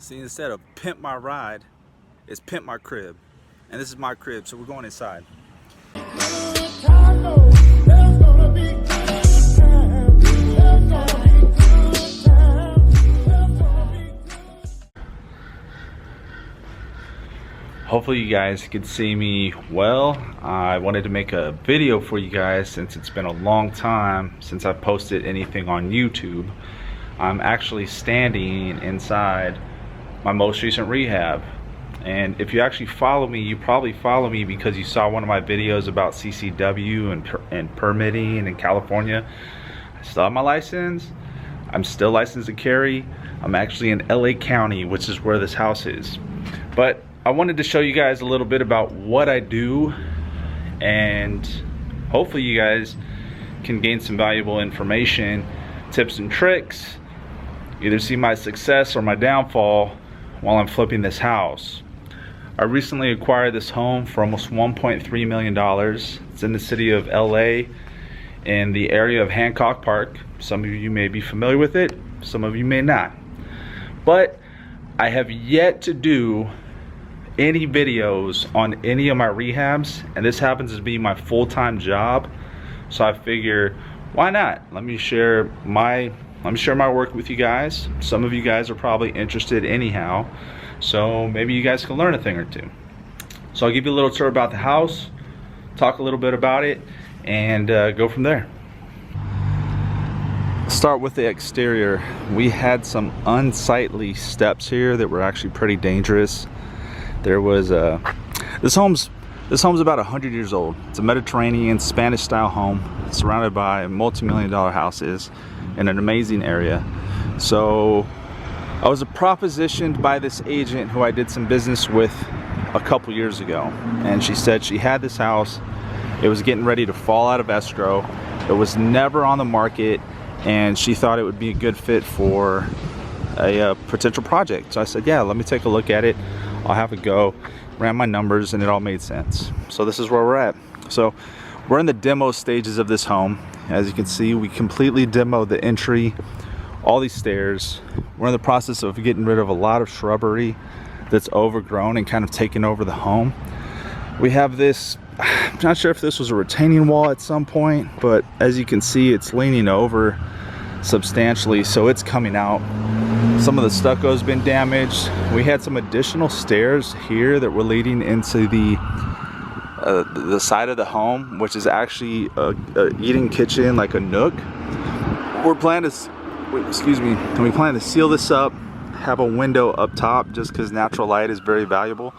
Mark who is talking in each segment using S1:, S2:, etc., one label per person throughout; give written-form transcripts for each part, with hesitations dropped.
S1: See, instead of pimp my ride, it's pimp my crib. And this is my crib, so we're going inside. Hopefully you guys can see me well. I wanted to make a video for you guys since it's been a long time since I've posted anything on YouTube. I'm actually standing inside my most recent rehab. And if you actually follow me, you probably follow me because you saw one of my videos about CCW and permitting in California. I still have my license. I'm still licensed to carry. I'm actually in LA County, which is where this house is. But I wanted to show you guys a little bit about what I do, and hopefully you guys can gain some valuable information, tips and tricks, either see my success or my downfall while I'm flipping this house. I recently acquired this home for almost $1.3 million. It's in the city of LA in the area of Hancock Park. Some of you may be familiar with it, some of you may not. But I have yet to do any videos on any of my rehabs, and this happens to be my full-time job, so I figure why not, let me share my work with you guys. Some of you guys are probably interested anyhow, so maybe you guys can learn a thing or two. So I'll give you a little tour about the house, talk a little bit about it, and go from there. Start with the exterior. We had some unsightly steps here that were actually pretty dangerous. There was this home's about 100 years old. It's a Mediterranean Spanish style home surrounded by multi-million-dollar houses in an amazing area. So I was propositioned by this agent who I did some business with a couple years ago, and she said she had this house. It was getting ready to fall out of escrow. It was never on the market, and she thought it would be a good fit for a potential project. So I said, yeah, let me take a look at it. I'll have a go. Ran my numbers and it all made sense. So this is where we're at. So we're in the demo stages of this home. As you can see, we completely demoed the entry, all these stairs. We're in the process of getting rid of a lot of shrubbery that's overgrown and kind of taken over the home. We have this, I'm not sure if this was a retaining wall at some point, but as you can see, it's leaning over substantially, so it's coming out. Some of the stucco's been damaged. We had some additional stairs here that were leading into the side of the home, which is actually a eating kitchen, like a nook. We plan to seal this up, have a window up top just because natural light is very valuable.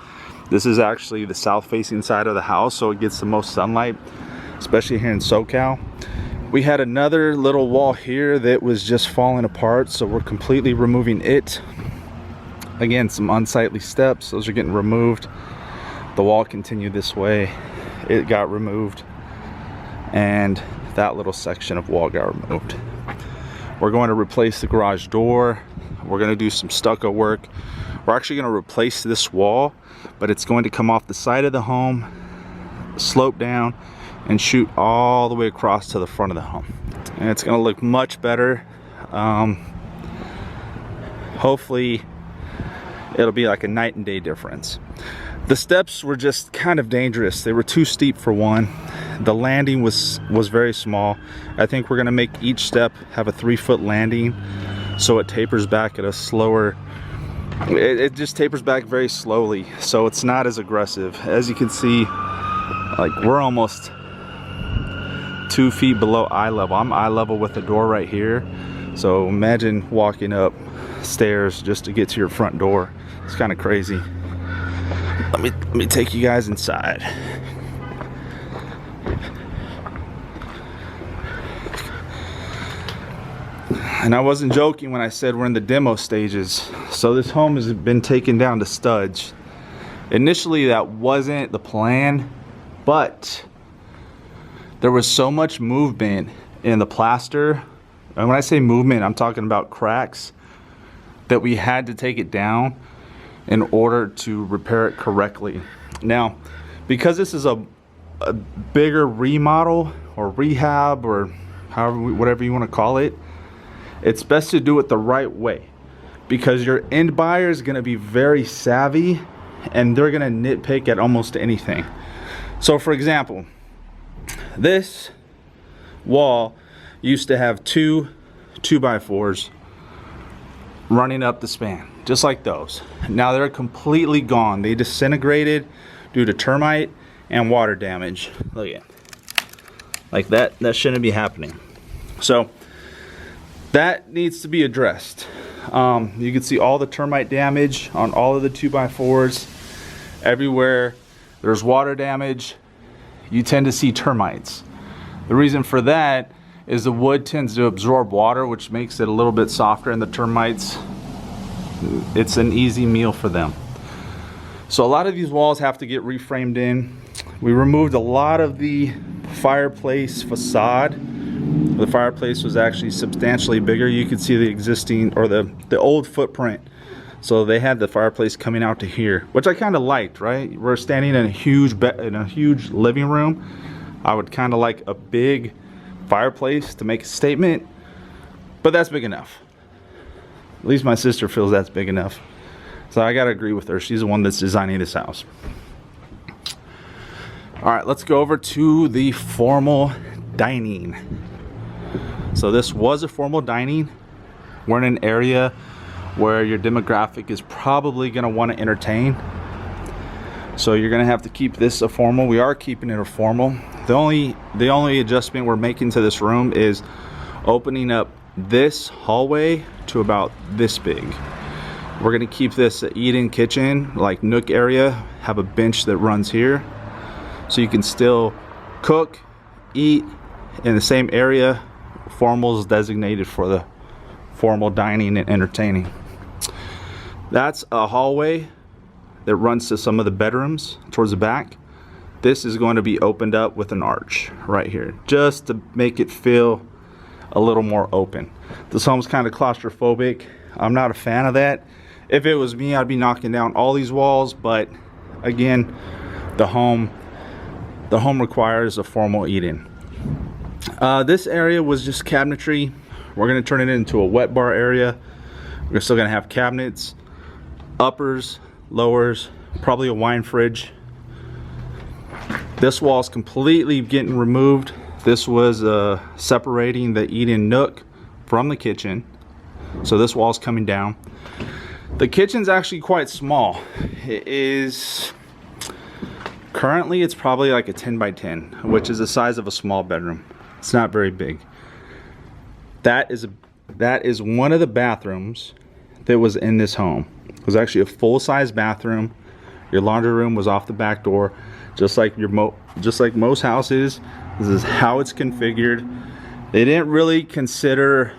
S1: This is actually the south facing side of the house, so it gets the most sunlight, especially here in SoCal. We had another little wall here that was just falling apart, so we're completely removing it. Again, some unsightly steps, those are getting removed. The wall continued this way, it got removed, and that little section of wall got removed. We're going to replace the garage door. We're going to do some stucco work. We're actually going to replace this wall, but it's going to come off the side of the home, slope down, and shoot all the way across to the front of the home. And it's going to look much better. Hopefully it'll be like a night and day difference. The steps were just kind of dangerous. They were too steep for one. The landing was very small. I think we're going to make each step have a 3-foot landing, so it tapers back at a slower, it just tapers back very slowly, so it's not as aggressive. As you can see, like, we're almost 2 feet below eye level. I'm eye level with the door right here, so imagine walking up stairs just to get to your front door. It's kind of crazy. Let me take you guys inside. And I wasn't joking when I said we're in the demo stages. So this home has been taken down to studs. Initially that wasn't the plan, but there was so much movement in the plaster, and when I say movement, I'm talking about cracks, that we had to take it down in order to repair it correctly. Now, because this is a bigger remodel or rehab or whatever you want to call it, it's best to do it the right way. because your end buyer is going to be very savvy and they're going to nitpick at almost anything. So for example, this wall used to have two 2x4s running up the span, just like those. Now they're completely gone. They disintegrated due to termite and water damage. Look at, like that shouldn't be happening. So that needs to be addressed. You can see all the termite damage on all of the 2x4s. Everywhere there's water damage, you tend to see termites. The reason for that is the wood tends to absorb water, which makes it a little bit softer, and the termites, it's an easy meal for them. So a lot of these walls have to get reframed in. We removed a lot of the fireplace facade. The fireplace was actually substantially bigger. You could see the existing, or the old footprint. So they had the fireplace coming out to here, which I kind of liked, right? We're standing in a huge living room. I would kind of like a big fireplace to make a statement, but that's big enough. At least my sister feels that's big enough. So I gotta agree with her. She's the one that's designing this house. All right, let's go over to the formal dining. So this was a formal dining. We're in an area where your demographic is probably gonna wanna entertain. So you're gonna have to keep this a formal. We are keeping it a formal. The only adjustment we're making to this room is opening up this hallway to about this big. We're gonna keep this eat-in kitchen, like nook area, have a bench that runs here. So you can still cook, eat in the same area. Formal is designated for the formal dining and entertaining. That's a hallway that runs to some of the bedrooms towards the back. This is going to be opened up with an arch right here, just to make it feel a little more open. This home's kind of claustrophobic. I'm not a fan of that. If it was me, I'd be knocking down all these walls, but again, the home requires a formal eat-in. This area was just cabinetry. We're gonna turn it into a wet bar area. We're still gonna have cabinets, uppers, lowers, probably a wine fridge. This wall's completely getting removed. This was separating the eat-in nook from the kitchen. So this wall's coming down. The kitchen's actually quite small. It is, currently it's probably like a 10 by 10, which is the size of a small bedroom. It's not very big. That is one of the bathrooms that was in this home. It was actually a full-size bathroom. Your laundry room was off the back door, just like most houses. This is how it's configured. They didn't really consider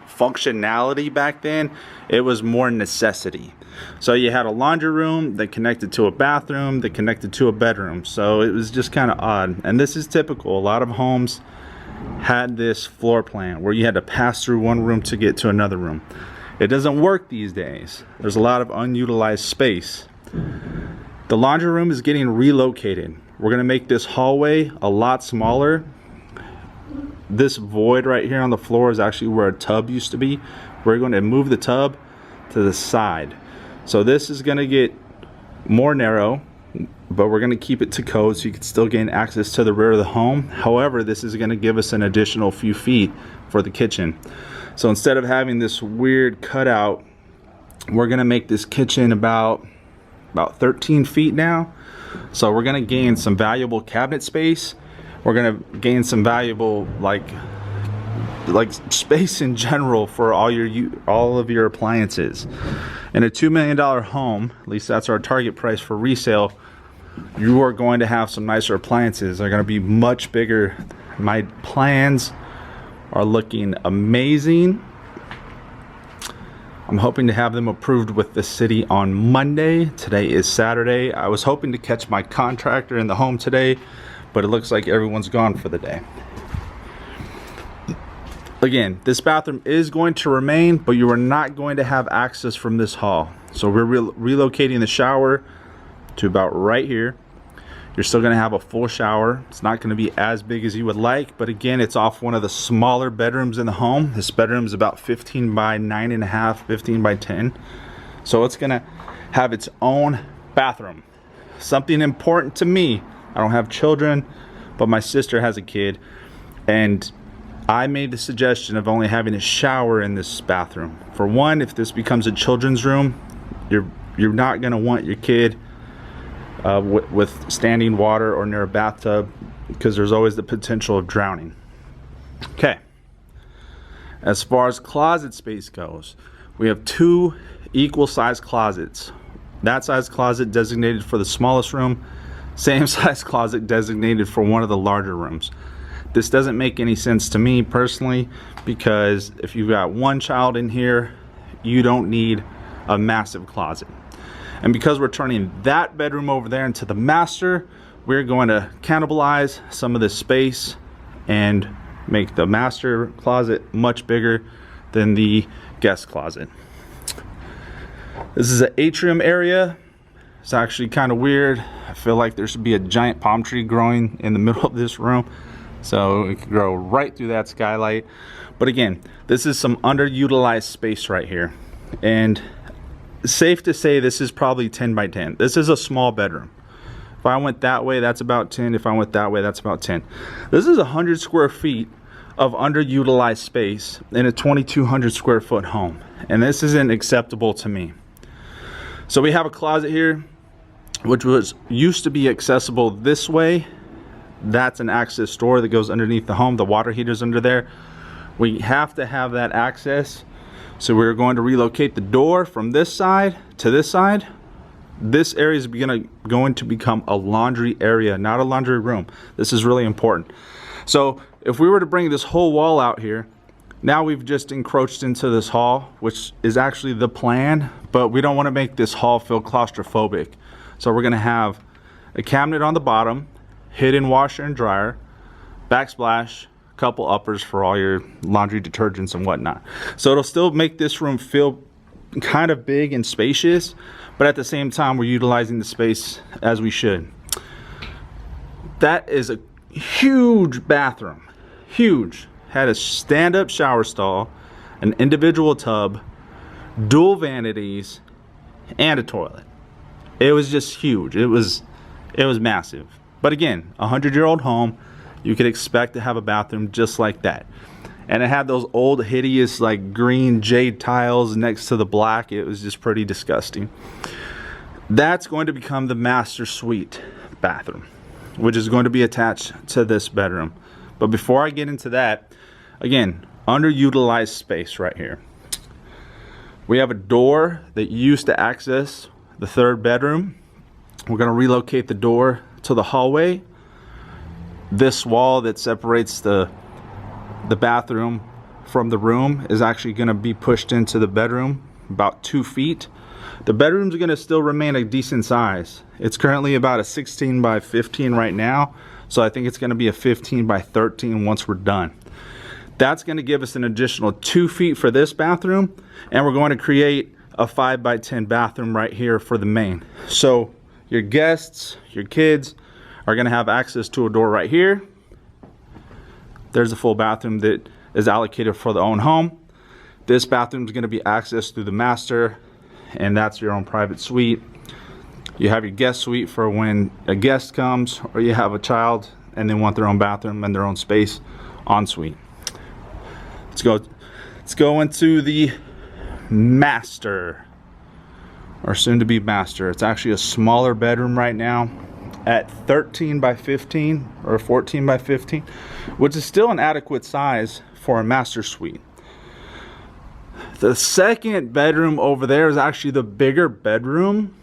S1: functionality back then. It was more necessity. So you had a laundry room that connected to a bathroom that connected to a bedroom. So it was just kind of odd. And this is typical. A lot of homes had this floor plan where you had to pass through one room to get to another room. It doesn't work these days. There's a lot of unutilized space. The laundry room is getting relocated. We're gonna make this hallway a lot smaller. This void right here on the floor is actually where a tub used to be. We're going to move the tub to the side. So this is gonna get more narrow, but we're gonna keep it to code so you can still gain access to the rear of the home. However, this is gonna give us an additional few feet for the kitchen. So instead of having this weird cutout, we're gonna make this kitchen about 13 feet now. So we're gonna gain some valuable cabinet space. We're gonna gain some valuable like space in general for all of your appliances. In a $2 million home, at least that's our target price for resale, you are going to have some nicer appliances. They're gonna be much bigger. My plans are looking amazing. I'm hoping to have them approved with the city on Monday. Today is Saturday. I was hoping to catch my contractor in the home today, but it looks like everyone's gone for the day. Again, this bathroom is going to remain, but you are not going to have access from this hall. So we're relocating the shower to about right here. You're still going to have a full shower. It's not going to be as big as you would like, but again, it's off one of the smaller bedrooms in the home. This bedroom is about 15 by 9.5, 15 by 10. So it's going to have its own bathroom. Something important to me, I don't have children, but my sister has a kid, and I made the suggestion of only having a shower in this bathroom. For one, if this becomes a children's room, you're not going to want your kid with standing water or near a bathtub, because there's always the potential of drowning. Okay, as far as closet space goes, we have 2 equal size closets. That size closet designated for the smallest room, same size closet designated for one of the larger rooms. This doesn't make any sense to me personally, because if you've got one child in here, you don't need a massive closet. And because we're turning that bedroom over there into the master, we're going to cannibalize some of this space and make the master closet much bigger than the guest closet. This is an atrium area. It's actually kind of weird. I feel like there should be a giant palm tree growing in the middle of this room, so it could grow right through that skylight. But again, this is some underutilized space right here, and safe to say this is probably 10 by 10. This is a small bedroom. If I went that way, that's about 10. If I went that way, that's about 10. This is 100 square feet of underutilized space in a 2,200 square foot home, and this isn't acceptable to me. So we have a closet here, which used to be accessible this way. That's an access door that goes underneath the home. The water heater's under there. We have to have that access. So we're going to relocate the door from this side to this side. This area is going to become a laundry area, not a laundry room. This is really important. So if we were to bring this whole wall out here, now we've just encroached into this hall, which is actually the plan, but we don't want to make this hall feel claustrophobic. So we're going to have a cabinet on the bottom, hidden washer and dryer, backsplash, couple uppers for all your laundry detergents and whatnot. So it'll still make this room feel kind of big and spacious, but at the same time we're utilizing the space as we should. That is a huge bathroom. Huge. Had a stand-up shower stall, an individual tub, dual vanities, and a toilet. It was just huge. It was massive. But again, a 100-year-old home, you could expect to have a bathroom just like that. And it had those old hideous like green jade tiles next to the black. It was just pretty disgusting. That's going to become the master suite bathroom, which is going to be attached to this bedroom. But before I get into that, again, underutilized space right here. We have a door that used to access the 3rd bedroom. We're going to relocate the door to the hallway. This wall that separates the bathroom from the room is actually going to be pushed into the bedroom about 2 feet. The bedroom's going to still remain a decent size. It's currently about a 16 by 15 right now, so I think it's going to be a 15 by 13 once we're done. That's going to give us an additional 2 feet for this bathroom, and we're going to create a 5 by 10 bathroom right here for the main. So your guests, your kids are going to have access to a door right here. There's a full bathroom that is allocated for the own home. This bathroom is going to be accessed through the master, and that's your own private suite. You have your guest suite for when a guest comes, or you have a child and they want their own bathroom and their own space en suite. Let's go into the master, or soon to be master. It's actually a smaller bedroom right now at 13 by 15 or 14 by 15, which is still an adequate size for a master suite. The 2nd bedroom over there is actually the bigger bedroom,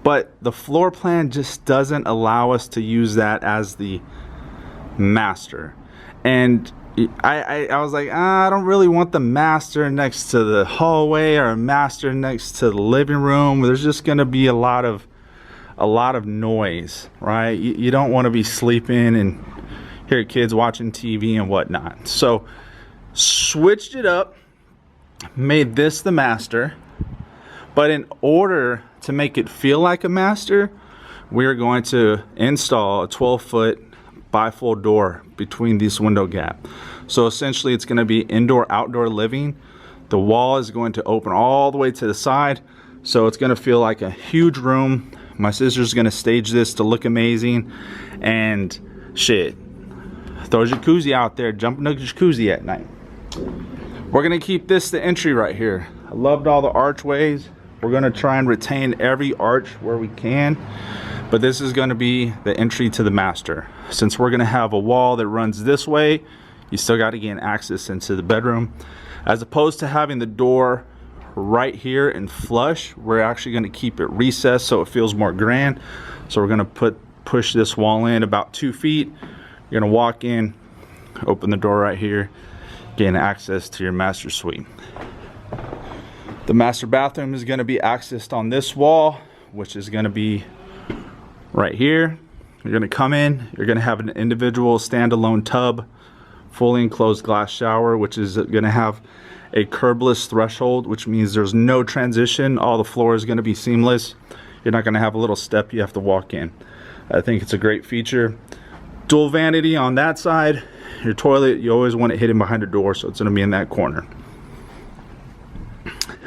S1: but the floor plan just doesn't allow us to use that as the master. And I was like, I don't really want the master next to the hallway or a master next to the living room. There's just going to be a lot of noise, right? You don't want to be sleeping and hear kids watching TV and whatnot. So switched it up, made this the master, but in order to make it feel like a master, we are going to install a 12-foot bifold door between this window gap. So essentially it's going to be indoor-outdoor living. The wall is going to open all the way to the side, so it's going to feel like a huge room. My sister's going to stage this to look amazing, and shit, throw a jacuzzi out there, jump in the jacuzzi at night. We're going to keep this the entry right here. I loved all the archways. We're going to try and retain every arch where we can, but this is going to be the entry to the master. Since we're going to have a wall that runs this way, you still got to gain access into the bedroom. As opposed to having the door right here and flush, we're actually going to keep it recessed so it feels more grand. So we're going to push this wall in about 2 feet. You're going to walk in, open the door right here, gain access to your master suite. The master bathroom is going to be accessed on this wall, which is going to be right here. You're going to come in, you're going to have an individual standalone tub, fully enclosed glass shower, which is going to have a curbless threshold, which means there's no transition. All the floor is going to be seamless. You're not going to have a little step you have to walk in. I think it's a great feature. Dual vanity on that side. Your toilet, you always want it hidden behind a door, so it's going to be in that corner.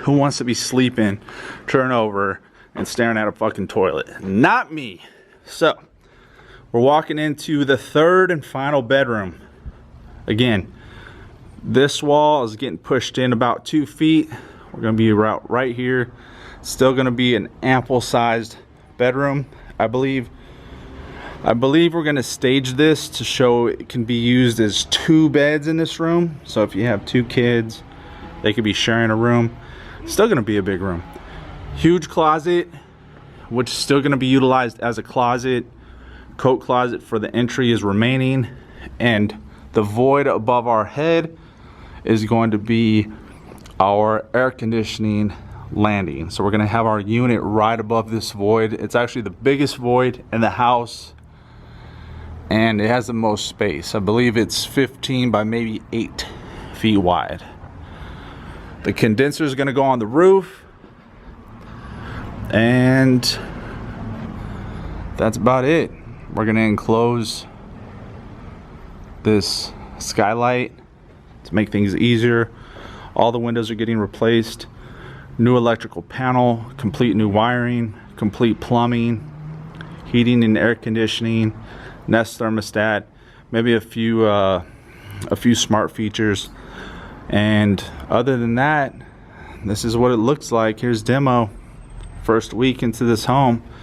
S1: Who wants to be sleeping, turn over, and staring at a fucking toilet? Not me. So, we're walking into the third and final bedroom. Again, this wall is getting pushed in about 2 feet. We're going to be right here. Still going to be an ample sized bedroom, I believe. I believe we're going to stage this to show it can be used as 2 beds in this room. So if you have 2 kids, they could be sharing a room. Still going to be a big room. Huge closet, which is still going to be utilized as a closet. Coat closet for the entry is remaining, and the void above our head is going to be our air conditioning landing. So we're going to have our unit right above this void. It's actually the biggest void in the house, and it has the most space. I believe it's 15 by maybe 8 feet wide. The condenser is going to go on the roof, and that's about it. We're going to enclose this skylight to make things easier. All the windows are getting replaced. New electrical panel, complete new wiring, complete plumbing, heating and air conditioning, Nest thermostat, maybe a few smart features. And other than that, this is what it looks like. Here's demo. First week into this home.